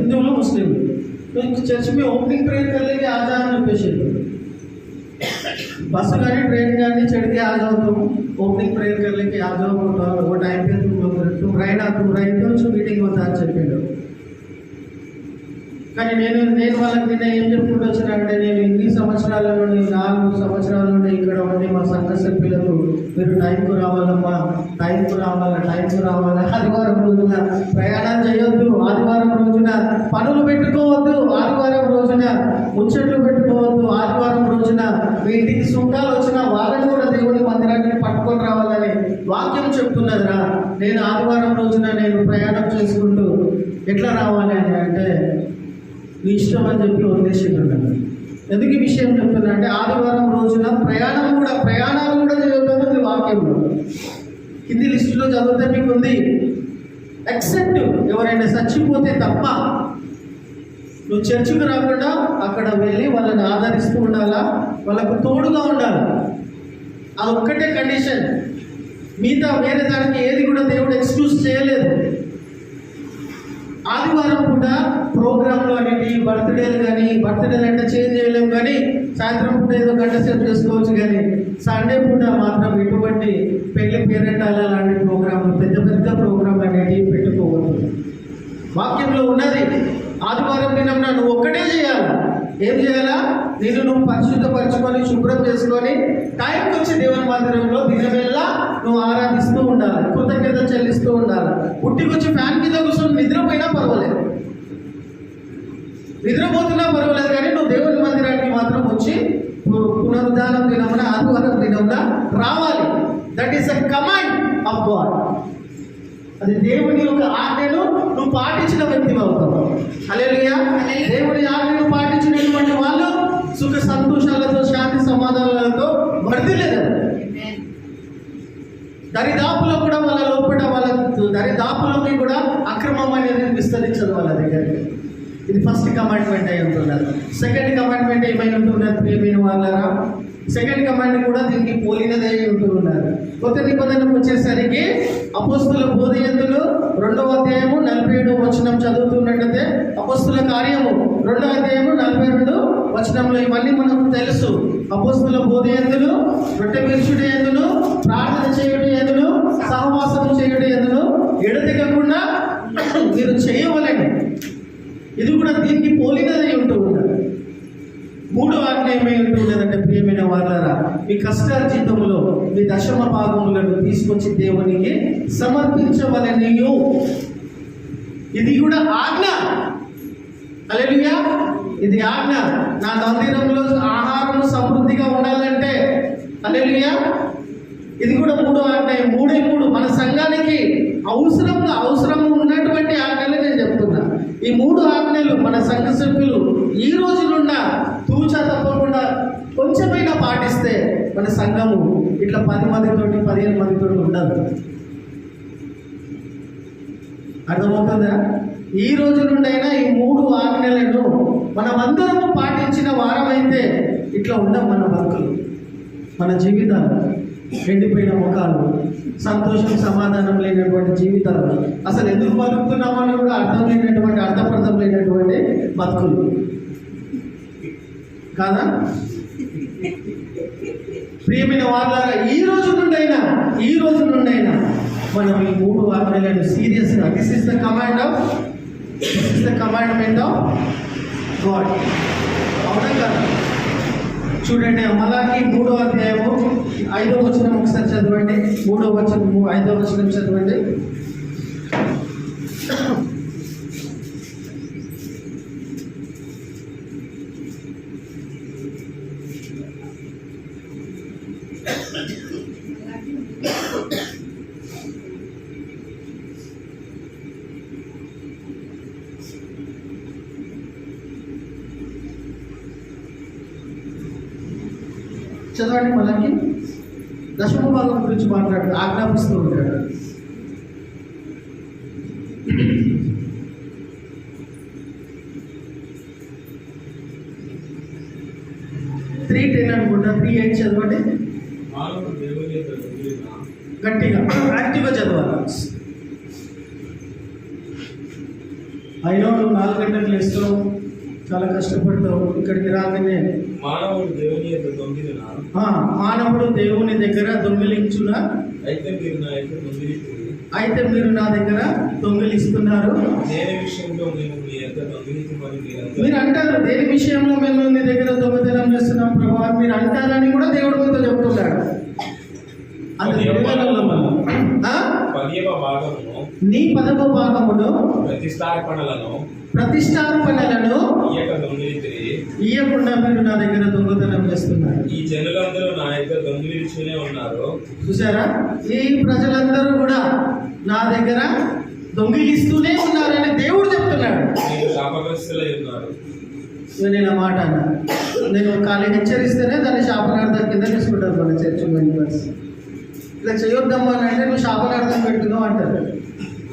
हिंदुओं मुस्लिम। तो चर्च में ओपनिंग प्रेयर कर लेके आ जाना पेशेंट, बस गाड़ी ट्रेन गाड़ी चढ़ के आ जाओ, तुम ओपनिंग प्रेयर कर लेके आ जाओ, वो टाइम पे तुम तो मीटिंग होता है చెప్పాడు. కానీ నేను వాళ్ళకి ఏం చెప్పుకుంటూ వచ్చినానంటే, నేను ఇన్ని సంవత్సరాల నుండి 4 సంవత్సరాల నుండి ఇక్కడ ఉండి మా సంఘ సభ్యులకు మీరు టైంకు రావాలమ్మా, టైంకు రావాలా, ఆదివారం రోజున ప్రయాణం చేయొద్దు, ఆదివారం రోజున పనులు పెట్టుకోవద్దు, ఆదివారం రోజున ముచ్చట్లు పెట్టుకోవద్దు, ఆదివారం రోజున మీ ఇంటికి సుఖాలు వచ్చిన వాళ్ళని కూడా దేవుని మందిరాన్ని పట్టుకొని రావాలని వాక్యం చెప్తున్నదిరా. నేను ఆదివారం రోజున నేను ప్రయాణం చేసుకుంటూ ఎట్లా రావాలి అని అంటే నీ ఇష్టం అని చెప్పి ఉద్దేశించుంటాను. ఎందుకు ఈ విషయం చెప్తున్నా అంటే, ఆదివారం రోజున ప్రయాణాలు కూడా జరుగుతుంది వాక్యంలో. హిందీ లిస్టులో చదివితే మీకు ఉంది, ఎక్సెప్ట్ ఎవరైనా చచ్చిపోతే తప్ప నువ్వు చర్చికి రాకుండా అక్కడ వెళ్ళి వాళ్ళని ఆదరిస్తూ ఉండాలా, వాళ్ళకు తోడుగా ఉండాలి. అదొక్కటే కండిషన్. మిగతా వేరే దానికి ఏది కూడా దేవుడు ఎక్స్క్యూజ్ చేయలేదు. ఆదివారం పూట ప్రోగ్రాంలు అనేవి బర్త్డేలు అంటే చేంజ్ చేయలేము, కానీ సాయంత్రం పూట ఏదో గంట సేపు చేసుకోవచ్చు, కానీ సండే పూట మాత్రం ఎటువంటి పెళ్లి పేరెంటాల లాంటి ప్రోగ్రాంలు, పెద్ద ప్రోగ్రాంలు అనేవి పెట్టుకోవద్దు. వాక్యంలో ఉన్నది, ఆదివారం దినం నువ్వు ఒక్కటే చేయాలి. ఏం చేయాలా? నిన్ను నువ్వు పరిశుద్ధపరచుకొని శుభ్రం చేసుకొని టైంకి వచ్చి దేవుని మందిరంలో దినవేళ నువ్వు ఆరాధిస్తూ ఉండాలి, కృతజ్ఞత చెల్లిస్తూ ఉండాలి. పుట్టికొచ్చి ఫ్యాన్ కింద కూర్చొని నిద్రపోయినా పర్వాలేదు, కానీ నువ్వు దేవుని మందిరానికి మాత్రం వచ్చి పునరుద్ధానం దినమున ఆదివారం దినమున రావాలి. That is a command of God. అది దేవుని యొక్క ఆజ్ఞను నువ్వు పాటించిన వ్యక్తి అవుతావు. హల్లెలూయా. దేవుని ఆజ్ఞను పాటించినటువంటి వాళ్ళు సుఖ సంతోషాలతో, శాంతి సమాధానాలతో వర్ధిల్లేరు. దరిదాపులో కూడా వాళ్ళ లోపల వాళ్ళ దరిదాపులోకి కూడా అక్రమం అనేది విస్తరించదు వాళ్ళ దగ్గరికి. ఇది ఫస్ట్ కమాండ్మెంట్ అయి ఉంటున్నారు. సెకండ్ కమాండ్మెంట్ ఏమై ఉంటున్నారు ప్రియమైన వాళ్ళరా? సెకండ్ కమాండ్ కూడా దీనికి పోలినదే ఉంటున్నారు. కొత్త నిబంధనకు వచ్చేసరికి అపోస్తుల బోధయందులు 2వ అధ్యాయము 47వ వచనం చదువుతున్నట్టయితే, అపోస్తుల కార్యము 2వ అధ్యాయము 42వ వచనంలో ఇవన్నీ మనకు తెలుసు. అపోస్తుల బోధయందులు, రొట్టె విరుచుట యందును, ప్రార్థన చేయుట యందును, సహవాసము చేయుట యందును ఎడతెగకుండా మీరు చేయవలెను. ఇది కూడా దీనికి పోలినదై ఉంటూ ఉంటారు. 3వ ఆజ్ఞ ఏమై ఉంటూ ఉండదంటే ప్రియమైన వాళ్ళరా, మీ కష్టార్జితములో మీ దశమ భాగములను తీసుకొచ్చి దేవునికి సమర్పించవలెను. ఇది కూడా ఆజ్ఞ. హల్లెలూయా. ఇది ఆజ్ఞ. నా మందిరంలో ఆహారం సమృద్ధిగా ఉండాలంటే, హల్లెలూయా, ఇది కూడా 3వ ఆజ్ఞ. 3 మన సంఘానికి అవసరం ఉన్నటువంటి ఆజ్ఞలు నేను చెప్తున్నా. ఈ 3 ఆజ్ఞలు మన సంఘ సభ్యులు ఈ రోజు నుండి తూచా తప్పకుండా కొంచెమైనా పాటిస్తే మన సంఘము ఇట్లా 10 మందితోటి 15 మందితోటి ఉండదు. అర్థమవుతుందా? ఈ రోజు నుండి అయినా ఈ 3 ఆజ్ఞలను మనమందరము పాటించిన వారమైతే ఇట్లా ఉండం మన బతుకులు, మన జీవితాలు. ఎండిపోయిన ముఖాలు, సంతోషం సమాధానం లేనటువంటి జీవితాలు, అసలు ఎందుకు బతుకుతున్నామని కూడా అర్థప్రదం లేనటువంటి బతుకులు కాదా? ప్రియమైన వాళ్ళారా, ఈ రోజు నుండి అయినా మనం ఈ 3 ఆజ్ఞలను సీరియస్గా, this is the commandment of God. అవునా కదా? చూడండి, మలాకి 3వ అధ్యాయము 5వ వచనం ఒకసారి చదవండి. 3వ వచనం 5వ వచనం చదవండి. చదవండి. మనకి దశమ భాగం గురించి ఆజ్ఞాపిస్తూ ఉంటాడు. అనుకుంటా 3:8 చదవండి. గట్టిగా యాక్టివ్గా చదవాలి. అయ్యో నువ్వు 4 గంటలకు లేస్తావు, చాలా కష్టపడతావు, ఇక్కడికి రాగానే మానవుడు దేవుని యొక్క దొంగిలినా, మానవుడు దేవుని దగ్గర దొంగిలించునా, అయితే మీరు నా యొక్క దొంగిలించి, అయితే మీరు నా దగ్గర దొంగిలిస్తున్నారు. దేని విషయంలో మేము మీ యొక్క దొంగిలించమని మీరు అంటారు, దేని విషయంలో మేము నీ దగ్గర దొంగతనం చేస్తున్నాం ప్రభావ మీరు అంటారని కూడా దేవుడు మీతో చెప్తున్నాడు. అంత పదివ భాగమును, నీ 10వ భాగమును ప్రతిష్టార్పణలను ఇయ్యకుండా మీరు నా దగ్గర దొంగతనం చేస్తున్నారు. ఈ జనులందరూ నా యొక్క దొంగిలించునే ఉన్నారు. చూసారా, ఈ ప్రజలందరూ కూడా నా దగ్గర దొంగిలిస్తూనే ఉన్నారని దేవుడు చెప్తున్నాడు. మీరు శాపగ్రస్తులై ఉన్నారు. నేను ఆ మాట నేను ఖాళీ హెచ్చరిస్తేనే దాన్ని శాపనార్థం కింద తీసుకుంటారు మన చర్చ్ మెంబర్స్. ఇలా చేయొద్దమ్మా అని అంటే నువ్వు శాపనార్థం పెట్టుకున్నావు అంటారు.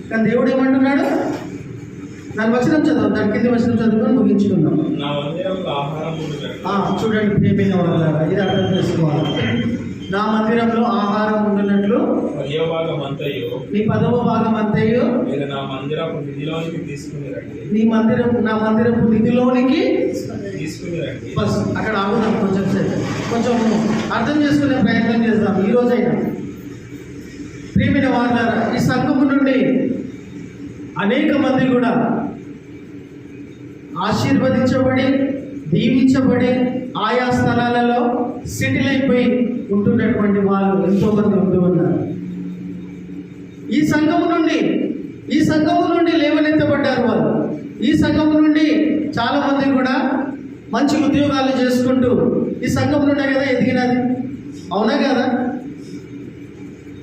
కానీ దేవుడు ఏమంటున్నాడు? దాని వచనం చదువు, దాని కింద వచనం చదువుకొని ముగించుకుందాం. చూడండి ప్రేమైన వాళ్ళ, ఇది అర్థం చేసుకోవాలి. నా మందిరంలో ఆహారం ఉండినట్లు నీ 10వ భాగం అంతయు నా మందిరపు నిధిలోనికి తీసుకుని రండి. నా మందిరపు నిధిలోనికి తీసుకుని రండి. బస్ అక్కడ ఆగుదాం. కొంచెం అర్థం చేసుకునే ప్రయత్నం చేద్దాం ఈ రోజైనా. ప్రేమైన వాళ్ళారా, ఈ సంఘము నుండి అనేక మంది కూడా ఆశీర్వదించబడి దీవించబడి ఆయా స్థలాలలో సెటిల్ అయిపోయి ఉంటున్నటువంటి వాళ్ళు ఎంతోమంది ఉంటూ ఉన్నారు. ఈ సంఘము నుండి లేవనెత్తబడ్డారు వాళ్ళు. ఈ సంఘము నుండి చాలా మంది కూడా మంచి ఉద్యోగాలు చేసుకుంటూ ఈ సంఘం నుండే కదా ఎదిగినది, అవునా కదా?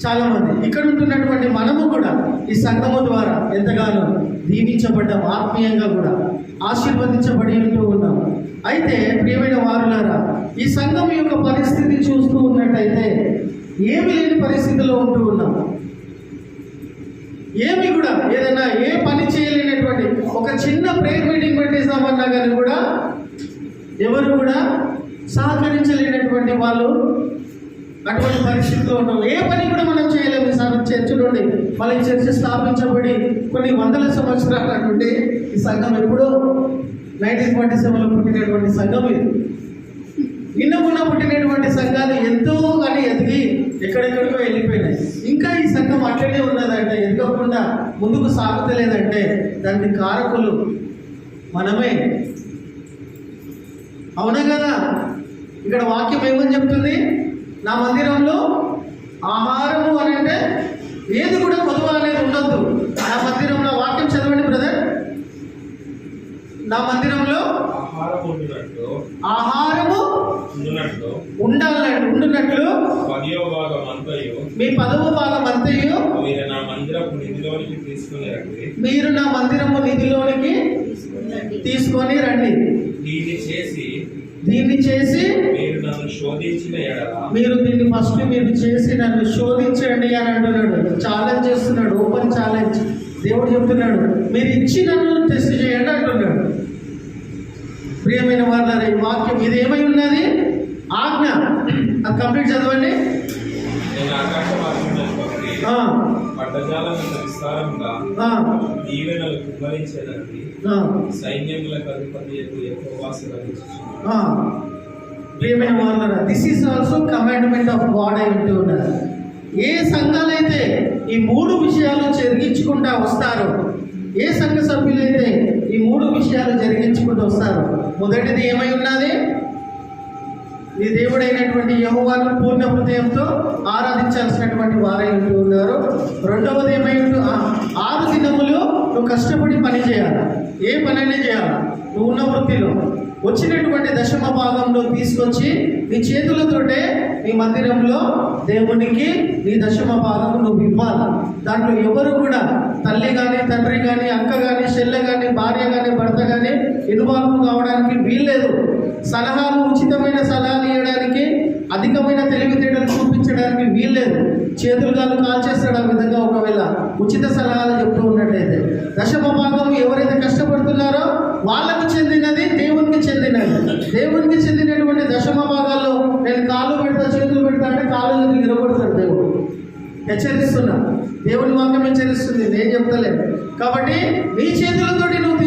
చాలా మంది ఇక్కడ ఉంటున్నటువంటి మనము కూడా ఈ సంఘము ద్వారా ఎంతగానో దీవించబడ్డాం, ఆత్మీయంగా కూడా ఆశీర్వదించబడి ఉంటూ ఉన్నాం. అయితే ప్రియమైన వారులారా, ఈ సంఘం యొక్క పరిస్థితి చూస్తూ ఉన్నట్టయితే ఏమి లేని పరిస్థితిలో ఉంటూ ఉన్నాం. ఏమి కూడా ఏదైనా ఏ పని చేయలేనటువంటి ఒక చిన్న ప్రేయర్ మీటింగ్ పెట్టేసామన్నా కానీ కూడా ఎవరు కూడా సహకరించలేనటువంటి వాళ్ళు అటువంటి పరిస్థితిలో ఉంటాం. ఏ పని కూడా మనం చేయలేము. చర్చ నుండి మళ్ళీ చర్చ స్థాపించబడి కొన్ని వందల సంవత్సరాల నుండి ఈ సంఘం ఎప్పుడో 1947లో పుట్టినటువంటి సంఘం ఇది. నిన్న పుట్టినటువంటి సంఘాలు ఎంతో కానీ ఎదిగి ఎక్కడెక్కడికో వెళ్ళిపోయినాయి. ఇంకా ఈ సంఘం అట్లనే ఉన్నదంటే, ఎదగకుండా ముందుకు సాగుతలేదంటే దానికి కారకులు మనమే, అవునా కదా? ఇక్కడ వాక్యం ఏమని చెప్తుంది? నా మందిరంలో ఆహారము అని అంటే ఏది కూడా కొదువ అనేది ఉండొద్దు. నా మందిరంలో వాక్యం చదవండి బ్రదర్. నా మందిరంలో ఆహారము ఉండునట్లు మీ 10వ భాగం అంతయు మీరు నా మందిరపు నిధిలోనికి తీసుకొని రండి. దీన్ని చేసి మీరు దీన్ని ఫస్ట్ మీరు చేసి నన్ను శోధించండి అని అంటున్నాడు. ఛాలెంజ్ చేస్తున్నాడు, ఓపెన్ ఛాలెంజ్. దేవుడు చెప్తున్నాడు మీరు ఇచ్చి నన్ను టెస్ట్ చేయండి అంటున్నాడు. ప్రియమైన వాళ్ళ ఈ వాక్యం ఇది ఏమై ఉన్నది? ఆజ్ఞ. అది కంప్లీట్ చదవండి. ప్రియమైన వాళ్ళ, this is also commandment of God అయి ఉంటూ ఉన్నది. ఏ సంఘాలైతే ఈ 3 విషయాలు జరిగించుకుంటా వస్తారో, ఏ సంఘ సభ్యులైతే ఈ 3 విషయాలు జరిగించుకుంటూ వస్తారో, మొదటిది ఏమై ఉన్నది? నీ దేవుడైనటువంటి యెహోవాను పూర్ణ హృదయంతో ఆరాధించాల్సినటువంటి వారై ఉంటూ ఉన్నారు. రెండవది ఏమై 6 దినములు నువ్వు కష్టపడి పని చేయాలి. ఏ పనైనా చేయాలి. నువ్వు ఉన్న వృత్తిలో వచ్చినటువంటి 10వ భాగంలో తీసుకొచ్చి నీ చేతులతోటే నీ మందిరంలో దేవునికి నీ 10వ భాగం నువ్వు ఇవ్వాలి. దాంట్లో ఎవరు కూడా తల్లి కానీ, తండ్రి కానీ, అక్క కానీ, చెల్లె కానీ, భార్య కానీ, భర్త కానీ ఇన్వాల్వ్ కావడానికి వీల్లేదు. సలహాలు, ఉచితమైన సలహాలు ఇవ్వడానికి, అధికమైన తెలివితేటలు చూపించడానికి వీల్లేదు. చేతులు కాలు చేస్తాడు ఆ విధంగా ఒకవేళ ఉచిత సలహాలు చెప్తూ ఉన్నట్టయితే. 10వ భాగం ఎవరైతే కష్టపడుతున్నారో వాళ్ళకు చెందినది, దేవునికి చెందినది. దేవునికి చెందినటువంటి 10వ భాగాల్లో నేను కాళ్ళు పెడతా, చేతులు పెడతా అంటే కాళ్ళు నిలబడతాడు దేవుడు. హెచ్చరిస్తున్నా, దేవుని వాక్యం హెచ్చరిస్తుంది, నేను చెప్తలేదు. కాబట్టి నీ చేతులతోటి నువ్వు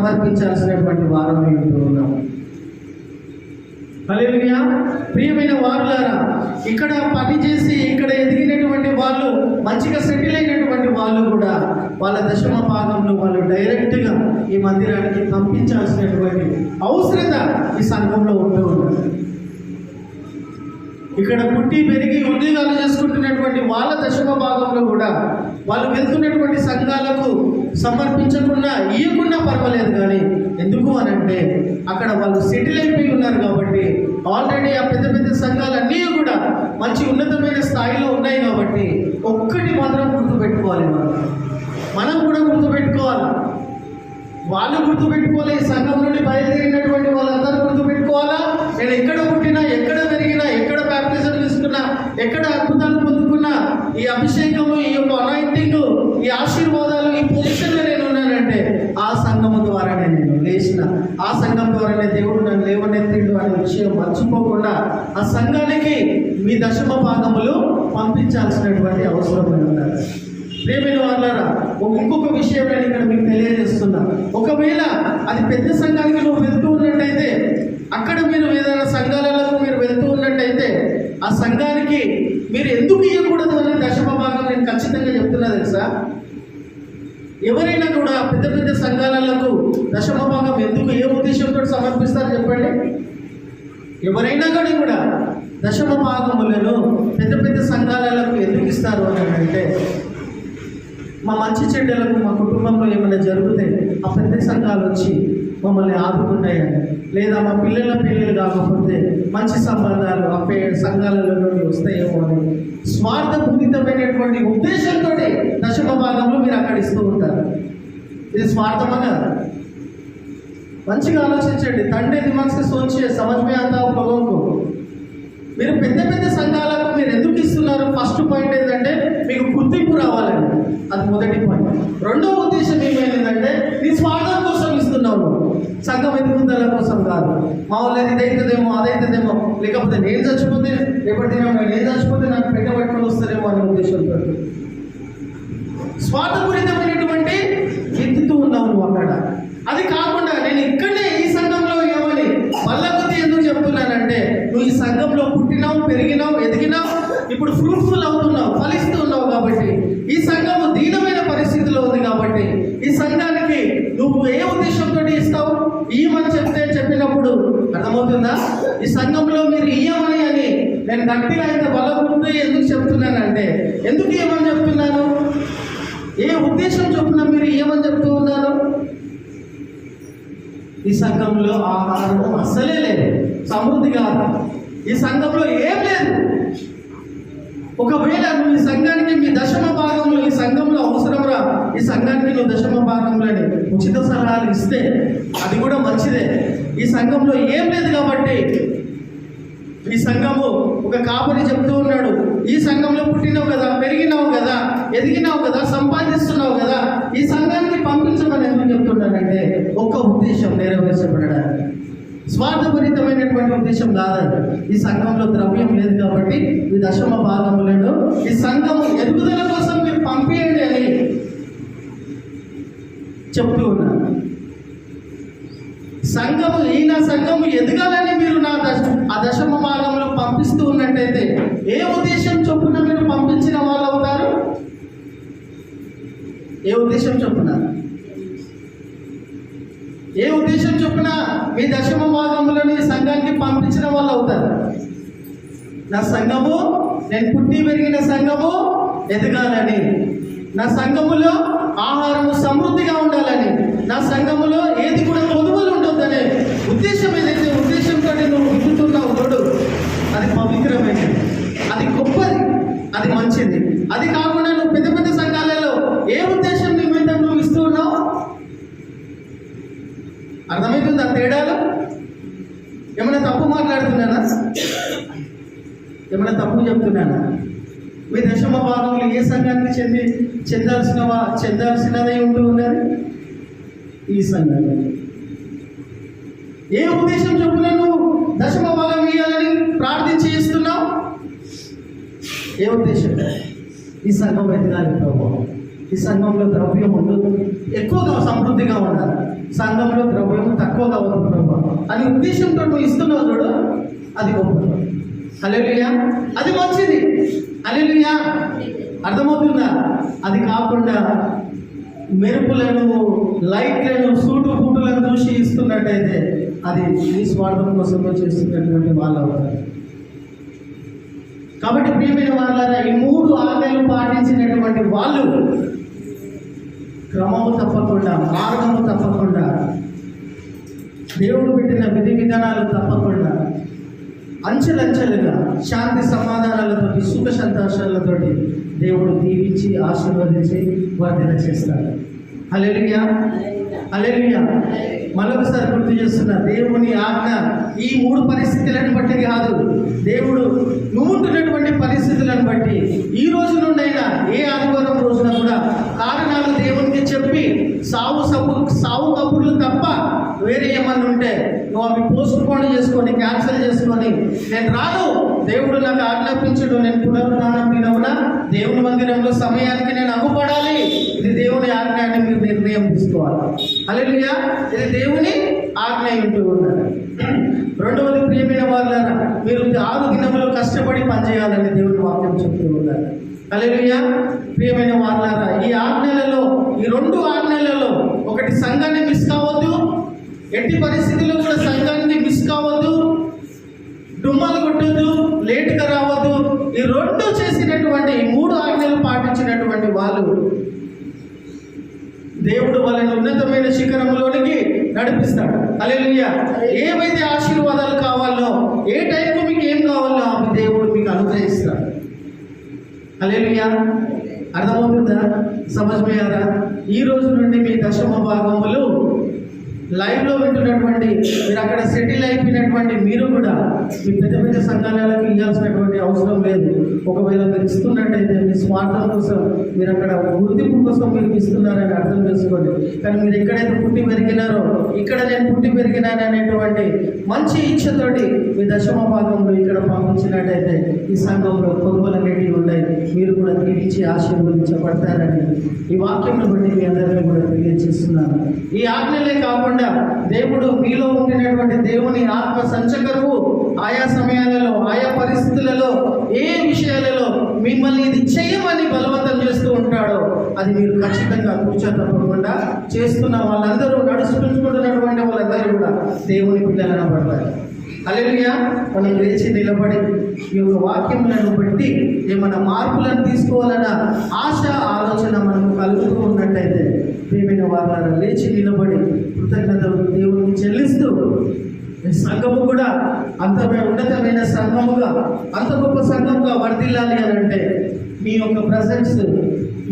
సమర్పించాల్సినటువంటి వారమై ఉంటూ ఉన్నాం. హల్లెలూయా. ప్రియమైన వారులారా, ఇక్కడ పని చేసి ఇక్కడ ఎదిగినటువంటి వాళ్ళు, మంచిగా సెటిల్ అయినటువంటి వాళ్ళు కూడా వాళ్ళ దశమ భాగంలో వాళ్ళు డైరెక్ట్గా ఈ మందిరానికి పంపించాల్సినటువంటి అవసరత ఈ సంఘంలో ఉంటూ ఉన్నారు. ఇక్కడ పుట్టి పెరిగి ఉద్యోగాలు చేసుకుంటున్నటువంటి వాళ్ళ దశమ భాగంలో కూడా వాళ్ళు వెళ్తున్నటువంటి సంఘాలకు సమర్పించకుండా ఇవ్వకుండా పర్వాలేదు. కానీ ఎందుకు అని అంటే అక్కడ వాళ్ళు సెటిల్ అయిపోయి ఉన్నారు కాబట్టి, ఆల్రెడీ ఆ పెద్ద పెద్ద సంఘాలన్నీ కూడా మంచి ఉన్నతమైన స్థాయిలో ఉన్నాయి కాబట్టి ఒక్కటి మాత్రం గుర్తుపెట్టుకోవాలి. మనం కూడా గుర్తుపెట్టుకోవాలి. వాళ్ళు గుర్తుపెట్టుకోవాలి. ఈ సంఘం నుండి బయలుదేరినటువంటి వాళ్ళందరూ గుర్తుపెట్టుకోవాలా, నేను ఎక్కడ పుట్టినా, ఎక్కడ పెరిగినా, ఎక్కడ బ్యాప్టిజం తీసుకున్నా, ఎక్కడ అద్భుతాలు పొందుకున్నా, ఈ అభిషేకము, ఈ యొక్క అనాయింటింగ్, ఈ ఆశీర్వాదాలు, ఈ పొజిషన్లో నేను ఉన్నానంటే ఆ సంఘము ద్వారానే నేను లేచిన, ఆ సంఘం ద్వారానే దేవుడు నన్ను లేవనెత్తిండు అనే విషయం మర్చిపోకుండా ఆ సంఘానికి మీ దశమ భాగములు పంపించాల్సినటువంటి అవసరం ఉన్నారు. ప్రియమైన వాళ్ళారా, ఇంకొక విషయం నేను ఇక్కడ మీకు తెలియజేస్తున్నా. ఒకవేళ అది పెద్ద సంఘానికి నువ్వు వెళ్తూ ఉన్నట్టయితే, అక్కడ మీరు ఏదైనా సంఘాలకు మీరు వెళ్తూ ఉన్నట్టయితే ఆ సంఘానికి మీరు ఎందుకు ఇవ్వకూడదు అనే దశమ భాగం నేను ఖచ్చితంగా చెప్తున్నా తెలుసా. ఎవరైనా కూడా పెద్ద పెద్ద సంఘాలకు దశమ భాగం ఎందుకు, ఏ ఉద్దేశంతో సమర్పిస్తారు చెప్పండి. ఎవరైనా కానీ కూడా దశమ భాగములను పెద్ద పెద్ద సంఘాలకు ఎందుకు ఇస్తారు అని అంటే, మా మంచి చెడ్డలకు మా కుటుంబంలో ఏమైనా జరిగితే ఆ పెద్ద సంఘాలు వచ్చి మమ్మల్ని ఆదుకుంటాయని, లేదా మా పిల్లల పెళ్ళిళ్ళు కాకపోతే మంచి సంబంధాలు ఆ సంఘాలలో నుండి వస్తాయేమో అని స్వార్థపూరితమైనటువంటి ఉద్దేశంతో దశమ భాగంలో మీరు అక్కడ ఇస్తూ ఉంటారు. ఇది స్వార్థమా కాదు? మంచిగా ఆలోచించండి. తండ్రి దిమాగ్‌से सोचिए, समझ में आता है लोगों को. మీరు పెద్ద పెద్ద సంఘాలకు మీరు ఎందుకు ఇస్తున్నారు? ఫస్ట్ పాయింట్ ఏంటంటే మీకు గుర్తింపు రావాలండి. అది మొదటి పాయింట్. రెండవ ఉద్దేశం ఏమైందంటే నీ స్వార్థం కోసం ఇస్తున్నావు. సంఘం ఎదుగుదల కోసం కాదు. మా వాళ్ళు ఇదైతుందేమో, అదైతుందేమో, లేకపోతే నేను చచ్చిపోతే రేపటి నేను చచ్చిపోతే నాకు పెట్టబట్టుకొని వస్తారేమో అనే ఉద్దేశంతో స్వార్థపూరితమైనటువంటి ఎత్తుతూ ఉన్నావు నువ్వు అక్కడ. అది కాకుండా నేను ఇక్కడనే ఈ సంఘంలో ఏమని మళ్ళీ ఎందుకు చెప్తున్నానంటే, నువ్వు ఈ సంఘంలో పుట్టినావు, పెరిగినావు, ఎదిగినావు, ఇప్పుడు ఫ్రూట్ఫుల్ అవుతున్నావు, ఫలిస్తూ ఉన్నావు కాబట్టి, ఈ సంఘము దీనమైన పరిస్థితిలో ఉంది కాబట్టి ఈ సంఘానికి నువ్వు ఏ ఉద్దేశంతో ఇస్తావు? ఇయ్యమని చెప్పినప్పుడు అర్థమవుతుందా? ఈ సంఘంలో మీరు ఇయ్యమని అని నేను గట్టిగా అయితే బలపడుతూ ఎందుకు చెప్తున్నానంటే, ఎందుకు ఇయ్యమని చెప్తున్నాను? ఏ ఉద్దేశం చొప్పున మీరు ఇయ్యమని చెప్తూ ఉన్నాను? ఈ సంఘంలో ఆహారం అస్సలే లేదు, సమృద్ధిగా ఈ సంఘంలో ఏం లేదు. ఒకవేళ నువ్వు ఈ సంఘానికి మీ దశమ భాగంలో, ఈ సంఘంలో అవసరంరా, ఈ సంఘానికి నువ్వు దశమ భాగంలోని ఉచిత సలహాలు ఇస్తే అది కూడా మంచిదే. ఈ సంఘంలో ఏం లేదు కాబట్టి ఈ సంఘము ఒక కాపరి చెప్తూ ఉన్నాడు, ఈ సంఘంలో పుట్టినావు కదా, పెరిగినావు కదా, ఎదిగినావు కదా, సంపాదిస్తున్నావు కదా, ఈ సంఘానికి పంపించమని ఎందుకు చెప్తున్నానంటే ఒక్క ఉద్దేశం నెరవేర్చబడడానికి, స్వార్థపరితమైనటువంటి ఉద్దేశం కాదండి. ఈ సంఘంలో ద్రవ్యం లేదు కాబట్టి ఈ దశమ భాగములను ఈ సంఘం ఎదుగుదల కోసం మీరు పంపించండి అని చెప్తూ ఉన్నాను. సంఘము సంఘము ఎదగాలని మీరు ఆ దశమ భాగంలో పంపిస్తూ ఉన్నట్టయితే ఏ ఉద్దేశం చొప్పున మీరు పంపించిన వాళ్ళు అవుతారు? ఏ ఉద్దేశం చొప్పున మీ దశమ భాగంలోని సంఘానికి పంపించిన వాళ్ళు అవుతారు. నా సంఘము, నేను పుట్టి పెరిగిన సంఘము ఎదగాలని, నా సంఘములో ఆహారము సమృద్ధిగా ఉండాలని, నా సంఘములో ఏది కూడా కొదువలు ఉండొద్దనే ఉద్దేశం ఏదైతే ఉద్దేశంతో నువ్వు వింటున్నావు చూడు, అది పవిత్రమైనది, అది గొప్పది, అది మంచిది. అది కాకుండా నువ్వు పెద్ద పెద్ద సంఘాలలో ఏ ఉద్దేశం నిమిత్తం నువ్వు ఇస్తూ ఉన్నావు? అర్థమవుతుంది ఆ తేడాలు? ఏమైనా తప్పు మాట్లాడుతున్నానా? ఏమైనా తప్పు చెప్తున్నానా? మీ దశమ భాగంలో ఏ సంఘానికి చెందాల్సినదై ఉంటూ ఉన్నది? ఈ సంఘాన్ని. ఏ ఉద్దేశం చొప్పున నువ్వు దశమ భాగం ఇవ్వాలని ప్రార్థించి ఇస్తున్నావు? ఏ ఉద్దేశం? ఈ సంఘం ఎదగాలి ప్రభు, ఈ సంఘంలో ద్రవ్యం ఉండదు, ఎక్కువగా సమృద్ధి సమృద్ధిగా ఉండాలి, సంఘంలో ద్రవ్యం తక్కువగా ఉంది ప్రభు అని ఉద్దేశంతో నువ్వు ఇస్తున్నావు చూడు, అది గొప్ప. హల్లెలూయా, అది మంచిది. హల్లెలూయా, అర్థమవుతుందా? అది కాకుండా మెరుపులను, లైట్లను, సూటు బూటులను చూసి ఇస్తున్నట్టయితే అది నీ స్వార్థం కోసమే చేస్తున్నటువంటి వాళ్ళు అవుతారు. కాబట్టి ప్రియమైన వాళ్ళారా, ఈ 3 ఆజ్ఞలు పాటించినటువంటి వాళ్ళు క్రమము తప్పకుండా, మార్గము తప్పకుండా, దేవుడు పెట్టిన విధి విధానాలు తప్పకుండా అంచెలంచెలుగా శాంతి సమాధానాలతోటి, సుఖ సంతోషాలతోటి దేవుడు దీవించి ఆశీర్వదించి వర్ధన చేస్తాడు. హల్లెలూయా, హల్లెలూయా. మరొకసారి గుర్తు చేస్తున్నా, దేవుని ఆజ్ఞ ఈ 3 పరిస్థితులను బట్టి కాదు, దేవుడు నువ్వు ఉంటున్నటువంటి పరిస్థితులను బట్టి ఈ రోజు నుండైనా ఏ ఆదివారం రోజున కూడా కారణాలు దేవునికి చెప్పి సావు కబుర్లు తప్ప వేరే ఏమన్నా ఉంటే నువ్వు అవి పోస్ట్ పోన్ చేసుకొని, క్యాన్సిల్ చేసుకొని, నేను రాను, దేవుడు నాకు ఆజ్ఞాపించడు, నేను పునరుద్ధానం వినవునా, దేవుని మందిరంలో సమయానికి నేను అగ్గుపడాలి, ఇది దేవుని ఆజ్ఞ అని మీరు నిర్ణయం తీసుకోవాలి. హల్లెలూయా, ఇది దేవుని ఆజ్ఞ ఉంటూ ఉన్నారు. రెండవది ప్రియమైన వాళ్ళారా, మీరు 6 దినములు కష్టపడి పనిచేయాలని దేవుని వాక్యం చెప్తూ ఉన్నారు. హల్లెలూయా, ప్రియమైన వాళ్ళారా, ఈ ఆజ్ఞలలో, ఈ 2 ఆజ్ఞలలో ఒకటి సంఘాన్ని మిస్ కావద్దు, ఎట్టి పరిస్థితుల్లో కూడా సంఘాన్ని మిస్ కావద్దు, డుమ్మాలు కొట్టద్దు, లేటుగా రావద్దు. ఈ 2 చేసినటువంటి, ఈ 3 ఆజ్ఞలు పాటించినటువంటి వాళ్ళు దేవుడు వాళ్ళని ఉన్నతమైన శిఖరంలోనికి నడిపిస్తాడు. హల్లెలూయా, ఏవైతే ఆశీర్వాదాలు కావాలో, ఏ టైంకు మీకు ఏం కావాలో అవి దేవుడు మీకు అనుగ్రహిస్తాడు. హల్లెలూయా, అర్థమవుతుందా? సమజ్మయ్యారా? ఈ రోజు నుండి మీ దశమ భాగములు లైవ్లో వింటున్నటువంటి మీరు, అక్కడ సెటిల్ అయిపోయినటువంటి మీరు కూడా మీ పెద్ద పెద్ద సంఘాలకు ఇవ్వాల్సినటువంటి అవసరం లేదు. ఒకవేళ మీరు ఇస్తున్నట్టయితే మీ స్వార్థం కోసం, మీరు అక్కడ గుర్తింపు కోసం మీరు ఇస్తున్నారని అర్థం చేసుకోండి. కానీ మీరు ఎక్కడైతే పుట్టి పెరిగినారో, ఇక్కడ నేను పుట్టి పెరిగినాను అనేటువంటి మంచి ఇచ్చతోటి మీ దశమ భాగంలో ఇక్కడ పంపించినట్టయితే ఈ సంఘంలో కొనుగోలు అనేవి ఉన్నాయి, మీరు కూడా దీవించి ఆశీర్వదించబడతారని ఈ వాక్యంలో బట్టి మీ అందరినీ కూడా తెలియజేస్తున్నాను. ఈ ఆజ్ఞలే కాకుండా దేవుడు మీలో ఉండినటువంటి దేవుని ఆత్మ సంచకరువు ఆయా సమయాలలో, ఆయా పరిస్థితులలో, ఏ విషయాలలో మిమ్మల్ని ఇది చేయమని బలవంతం చేస్తూ ఉంటాడో అది మీరు ఖచ్చితంగా కూర్చో తప్పకుండా చేస్తున్న వాళ్ళందరూ, నడుచుకుంటున్నటువంటి వాళ్ళందరూ కూడా దేవుని పిల్లలను పడతారు. హల్లెలూయా, మనం లేచి నిలబడి ఈ యొక్క వాక్యములను బట్టి ఏమైనా మార్పులను తీసుకోవాలన్న ఆశ, ఆలోచన మనకు కలుగుతూ ఉన్నట్టయితే ప్రియమైన వాళ్ళ లేచి నిలబడి కృతజ్ఞతలు దేవునికి చెల్లిస్తూ, సంఘము కూడా అంత ఉన్నతమైన సంఘముగా, అంత గొప్ప సంఘముగా వర్ధిల్లాలి అని అంటే మీ యొక్క ప్రజెన్స్,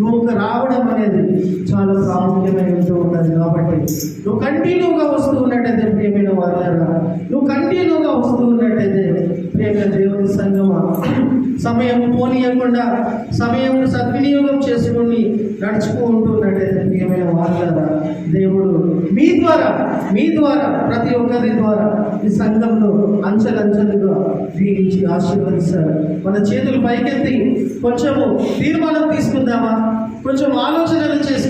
నువ్వు రావడం అనేది చాలా ప్రాముఖ్యమై ఉంటూ ఉన్నది. కాబట్టి నువ్వు కంటిన్యూగా వస్తూ ఉన్నట్టయితే ప్రియమైన వాళ్ళ, నువ్వు కంటిన్యూగా వస్తూ ఉన్నట్టయితే ప్రియమైన దేవుని సంఘమా, సమయం పోనీయకుండా సమయం సద్వినియోగం చేసుకుని నడుచుకుంటూ ఉన్నట్టయితే ప్రియమైన వాళ్ళ, దేవుడు మీ ద్వారా ప్రతి ఒక్కరి ద్వారా ఈ సంఘంలో అంచెలంచెలుగా దీవించి ఆశీర్వదిస్తారు. మన చేతులు పైకెత్తి కొంచెము తీర్మానం తీసుకుందామా, కొంచెం ఆలోచనలు చేసుకుందాం.